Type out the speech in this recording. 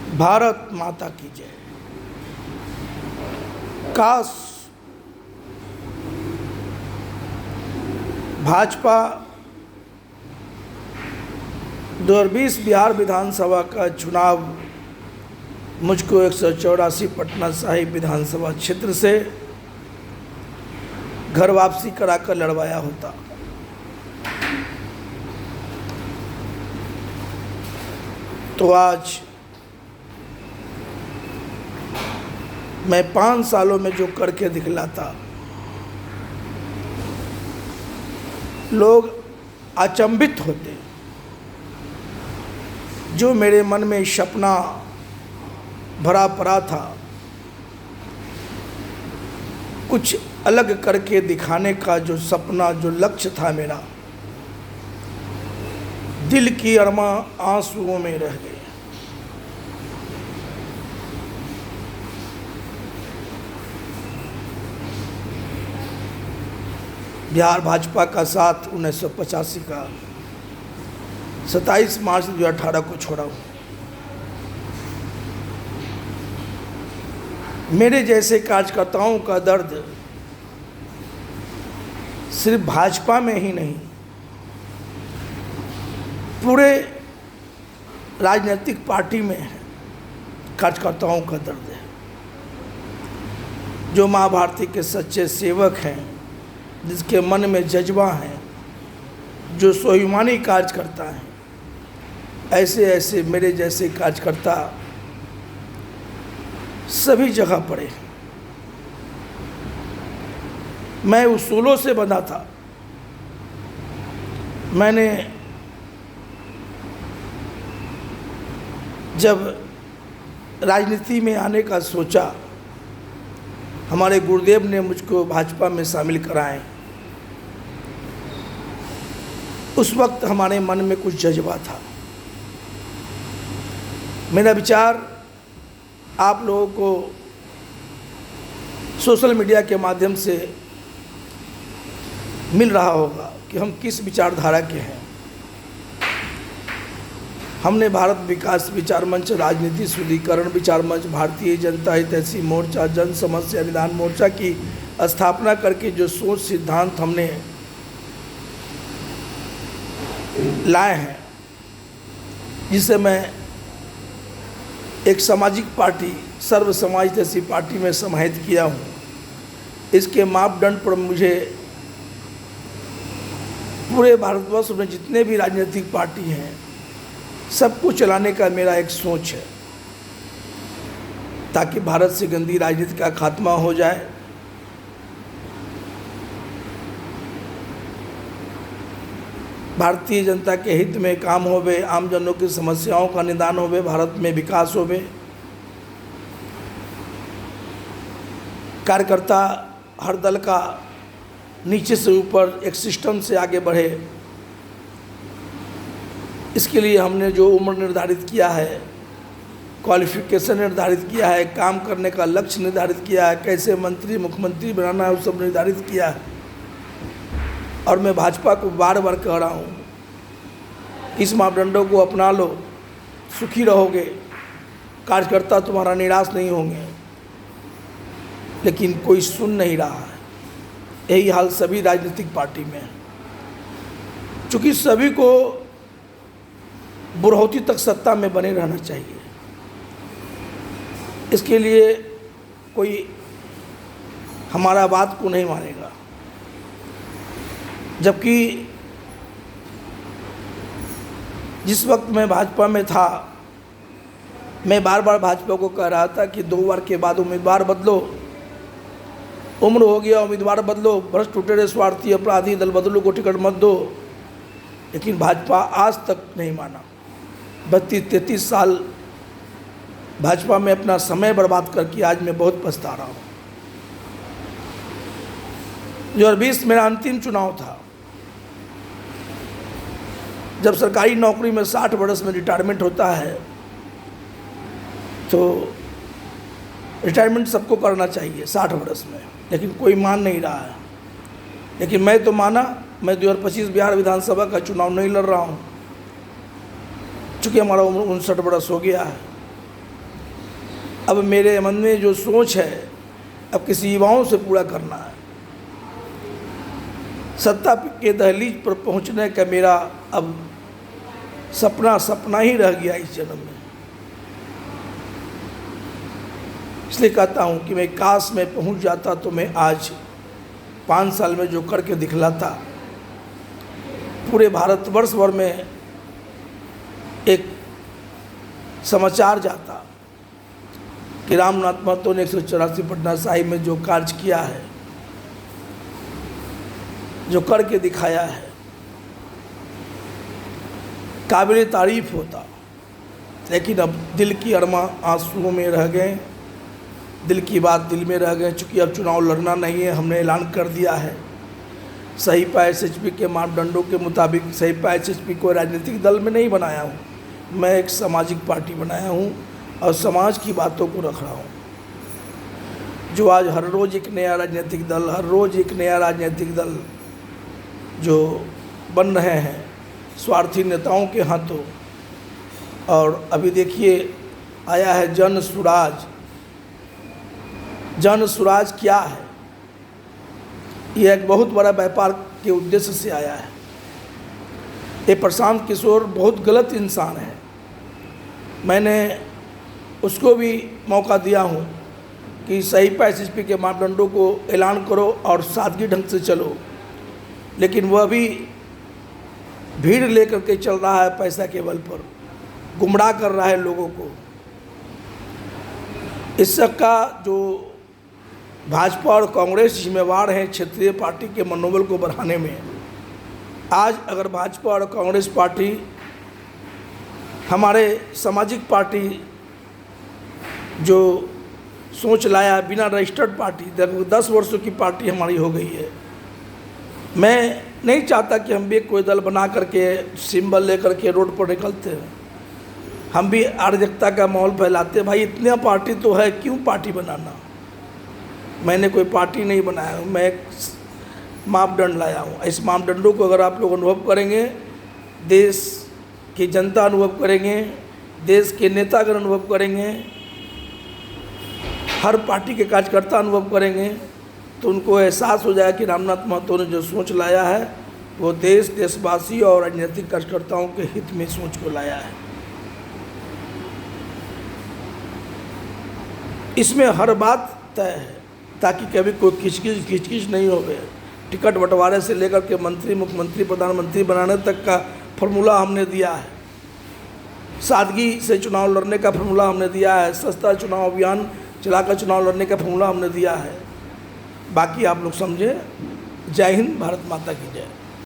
भारत माता की जय। काश भाजपा 2020 बिहार विधानसभा का चुनाव मुझको 184 पटना साहिब विधानसभा क्षेत्र से घर वापसी कराकर लड़वाया होता। तो आज मैं 5 सालों में जो करके दिखलाता, लोग अचंभित होते। जो मेरे मन में सपना भरा पड़ा था, कुछ अलग करके दिखाने का जो सपना, जो लक्ष्य था मेरा, दिल की अरमा आंसुओं में रह गए। बिहार भाजपा का साथ 1985 का 27 मार्च 2018 को छोड़ा हूँ। मेरे जैसे कार्यकर्ताओं का दर्द सिर्फ भाजपा में ही नहीं, पूरे राजनीतिक पार्टी में है। कार्यकर्ताओं का दर्द है। जो माँ भारती के सच्चे सेवक हैं, जिसके मन में जज्बा है, जो स्वाभिमानी कार्यकर्ता हैं, ऐसे मेरे जैसे कार्यकर्ता सभी जगह पड़े। मैं उसूलों से बंधा था। मैंने जब राजनीति में आने का सोचा, हमारे गुरुदेव ने मुझको भाजपा में शामिल कराए। उस वक्त हमारे मन में कुछ जज्बा था। मेरा विचार आप लोगों को सोशल मीडिया के माध्यम से मिल रहा होगा कि हम किस विचारधारा के हैं। हमने भारत विकास विचार मंच, राजनीति शुद्धिकरण विचार मंच, भारतीय जनता हितैषी मोर्चा, जन समस्या निदान मोर्चा की स्थापना करके जो सोच सिद्धांत हमने लाए हैं, जिसे मैं एक सामाजिक पार्टी, सर्व समाज जैसी पार्टी में समाहित किया हूँ। इसके मापदंड पर मुझे पूरे भारतवर्ष में जितने भी राजनीतिक पार्टी हैं, सबको चलाने का मेरा एक सोच है, ताकि भारत से गंदी राजनीति का खात्मा हो जाए। भारतीय जनता के हित में काम होवे, आम जनों की समस्याओं का निदान होवे, भारत में विकास होवे। कार्यकर्ता हर दल का नीचे से ऊपर एक सिस्टम से आगे बढ़े। इसके लिए हमने जो उम्र निर्धारित किया है, क्वालिफिकेशन निर्धारित किया है, काम करने का लक्ष्य निर्धारित किया है, कैसे मंत्री मुख्यमंत्री बनाना है, वो सब निर्धारित किया है। और मैं भाजपा को बार बार कह रहा हूँ, इस मापदंडों को अपना लो, सुखी रहोगे, कार्यकर्ता तुम्हारा निराश नहीं होंगे। लेकिन कोई सुन नहीं रहा है। यही हाल सभी राजनीतिक पार्टी में है। चूँकि सभी को बुढ़ौती तक सत्ता में बने रहना चाहिए, इसके लिए कोई हमारा बात को नहीं मानेगा। जबकि जिस वक्त मैं भाजपा में था, मैं बार बार भाजपा को कह रहा था कि 2 बार के बाद उम्मीदवार बदलो, उम्र हो गया, उम्मीदवार बदलो, भ्रष्ट टुटेरे स्वार्थी अपराधी दल बदलो को टिकट मत दो। लेकिन भाजपा आज तक नहीं माना। 32-33 साल भाजपा में अपना समय बर्बाद करके आज मैं बहुत पछता रहा हूँ। 2020 मेरा अंतिम चुनाव था। जब सरकारी नौकरी में 60 वर्ष में रिटायरमेंट होता है, तो रिटायरमेंट सबको करना चाहिए 60 वर्ष में, लेकिन कोई मान नहीं रहा है। लेकिन मैं तो माना। मैं 2025 बिहार विधानसभा का चुनाव नहीं लड़ रहा हूँ, चूँकि हमारा उम्र 59 वर्ष हो गया है। अब मेरे मन में जो सोच है अब किसी युवाओं से पूरा करना है। सत्ता के दहलीज पर पहुंचने का मेरा अब सपना सपना ही रह गया इस जन्म में। इसलिए कहता हूं कि मैं काश में पहुंच जाता तो मैं आज 5 साल में जो करके दिखलाता, पूरे भारतवर्ष भर में एक समाचार जाता कि रामनाथ महतो ने 184 पटना साहिब में जो कार्य किया है, जो करके दिखाया है, काबिल तारीफ होता। लेकिन अब दिल की अरमा आंसुओं में रह गए, दिल की बात दिल में रह गए। चूँकि अब चुनाव लड़ना नहीं है, हमने ऐलान कर दिया है। सहीपा एसएचपी के मापदंडों के मुताबिक सहीपा एसएचपी को राजनीतिक दल में नहीं बनाया हूँ, मैं एक सामाजिक पार्टी बनाया हूँ और समाज की बातों को रख रहा हूँ। जो आज हर रोज़ एक नया राजनीतिक दल, हर रोज़ एक नया राजनीतिक दल जो बन रहे हैं स्वार्थी नेताओं के हाथों। और अभी देखिए आया है जन सुराज। जन सुराज क्या है? यह एक बहुत बड़ा व्यापार के उद्देश्य से आया है। ये प्रशांत किशोर बहुत गलत इंसान है। मैंने उसको भी मौका दिया हूँ कि सहीपा एसएचपी के मापदंडों को ऐलान करो और सादगी ढंग से चलो, लेकिन वह भी भीड़ लेकर के चल रहा है, पैसा के बल पर गुमराह कर रहा है लोगों को। इस सब का जो भाजपा और कांग्रेस जिम्मेवार हैं क्षेत्रीय पार्टी के मनोबल को बढ़ाने में। आज अगर भाजपा और कांग्रेस पार्टी हमारे सामाजिक पार्टी जो सोच लाया, बिना रजिस्टर्ड पार्टी, 10 वर्षों की पार्टी हमारी हो गई है। मैं नहीं चाहता कि हम भी कोई दल बना करके सिंबल लेकर के रोड पर निकलते हैं, हम भी अराजकता का माहौल फैलाते हैं। भाई इतना पार्टी तो है, क्यों पार्टी बनाना? मैंने कोई पार्टी नहीं बनाया, मैं एक मापदंड लाया हूँ। इस मापदंडों को अगर आप लोग अनुभव करेंगे, देश की जनता अनुभव करेंगे, देश के नेतागण अनुभव करेंगे, हर पार्टी के कार्यकर्ता अनुभव करेंगे, तो उनको एहसास हो जाए कि रामनाथ महतो ने जो सोच लाया है वो देश, देशवासी और राजनीतिक कार्यकर्ताओं के हित में सोच को लाया है। इसमें हर बात तय है ताकि कभी कोई खिचखिच नहीं हो गए। टिकट बंटवारे से लेकर के मंत्री, मुख्यमंत्री, प्रधानमंत्री बनाने तक का फॉर्मूला हमने दिया है। सादगी से चुनाव लड़ने का फॉर्मूला हमने दिया है। सस्ता चुनाव अभियान चलाकर चुनाव लड़ने का फॉर्मूला हमने दिया है। बाकी आप लोग समझे। जय हिंद, भारत माता की जय।